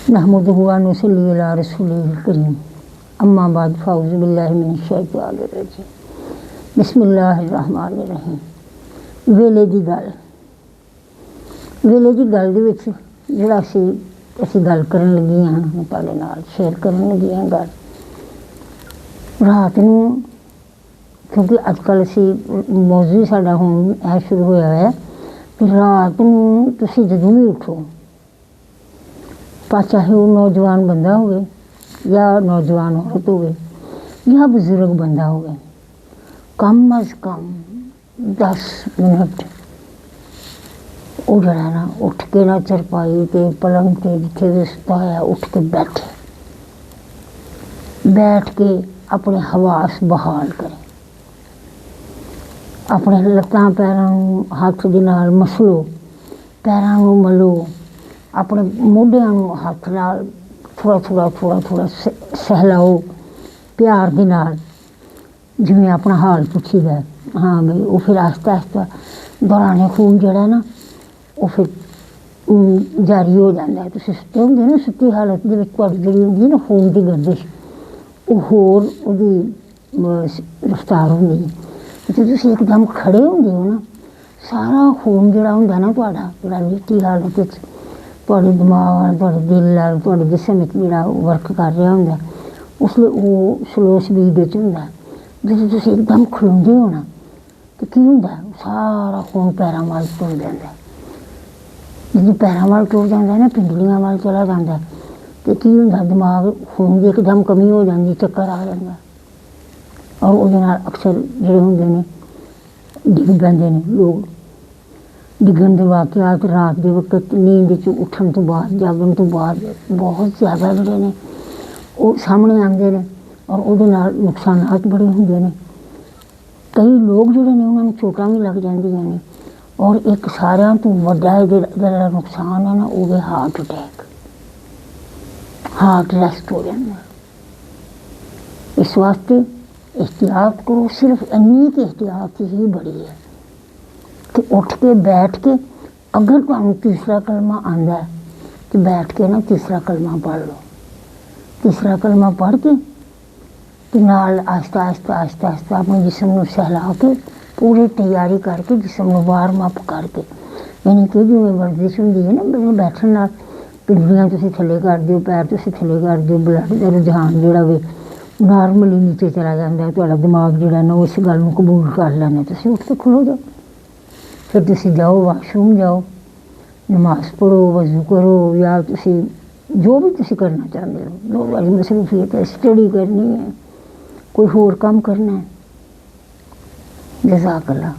नहमदुहु व नुसल्ली अला रसूलिल करीम। अम्मा बाद फ़ाऊज़ु बिल्लाहि मिनश शैतानिर रजीम। बिस्मिल्लाहिर रहमानिर रहीम। वेले दी गल दे विच जिहड़ा असीं गल करन लगी हां तुहाडे नाल शेयर करन लगी हां गल रात नूं, क्योंकि अजकल असीं मौजू साडा हुण ऐ शुरू होया है कि रात नूं तुसीं जदों भी उठो, पर चाहे वो नौजवान बंदा होवे या नौजवान औरत होवे या बजुर्ग बंदा होवे, कम अज़ कम 10 मिनट वो जरा ना उठ के ना चरपाई ते पलंग ते जिथे भी सुता होया उठ के बैठ के अपने हवास बहाल करे, अपने लत्तां पैरां हाथ दे नाल मसलो, पैरां नूं मलो, अपने मोढियां नूं हाथ नाल थोड़ा सहलाओ प्यार दे नाल, जिवें अपना हाल पुछीदा। हाँ बई वो फिर आहिस्ता आहिस्ता दौराने खून जिहड़ा ना वो फिर जारी हो जाता है। तुसीं सुत्ते हुंदे ना, सुत्ती हालत दे विच तुहाडी जिहड़ी हुंदी ना खून दी गर्दिश वो होर उहदी रफ्तार हुंदी है। जे तुसीं एकदम खड़े हुंदे हो ना, सारा खून जिहड़ा हुंदा ना तुहाडा जिहड़ा लेटी हालत विच तुहाडे दिमाग तुहाडे दिल नाल तुहाडे जिस्म विच जिहड़ा वर्क कर रहा हुंदा उसले वो स्लो स्पीड विच हुंदा। जदों तुसीं एकदम खड़ोंदे हो ना तो की हुंदा, सारा खून पैरां वल तुर जांदा। जदों पैरां वल तुर जांदा ना, पिंडलियां वल चला जांदा तो की हुंदा, दिमाग खून दी एकदम कमी हो जांदी, चक्कर आ जांदा और उहदे नाल अक्सर जिहड़े हुंदे ने डिग पैंदे ने लोग। डिगन के वाकियात रात के वक्त नींद च उठन तो बाद जागन तो बाद बहुत ज़्यादा जिहड़े ने वो सामने आते हैं और उहदे नाल नुकसानात बड़े होंदे ने। कई लोग जिहड़े ने उन्हां नूं चोटां भी लग जांदियां ने और एक सारियां तो वड्डा जिहड़ा नुकसान है ना वो है हार्ट अटैक, हार्ट रेस्ट हो जाता। इस वास्ते एहतियात करो, सिर्फ इन्नी की एहतियात ही बड़ी है कि उठ के बैठ के अगर तुहानूं तीसरा कलमा आंदा है तो बैठ के ना तीसरा कलमा पढ़ लो। तीसरा कलमा पढ़ के ते नाल आहिस्ता आहिस्ता आहिस्ता आहिस्ता अपने जिस्म नूं सहला के पूरी तैयारी करके जिस्म नूं वार्म अप करके, यानी कि जिवें वर्जिश हुंदी है ना, बिना बैठण नाल पिंडलियां तुसीं थल्ले कर दिओ, पैर तुसीं थल्ले कर दिओ, ब्लड दा रुझान जिहड़ा वे नॉर्मली नीचे चला जाता है। तुहाडा दिमाग जिहड़ा ना उस गल नूं कबूल कर लैंदा। तुसीं उठ के खलो जाओ, फिर तुसीं जाओ वाशरूम जाओ, नमाज पढ़ो, वज़ू करो या तुसीं जो भी तुसीं करना चाहते हो, जो वाली मसरूफियत है, स्टडी करनी है, कोई होर काम करना है। जज़ाकल्लाह।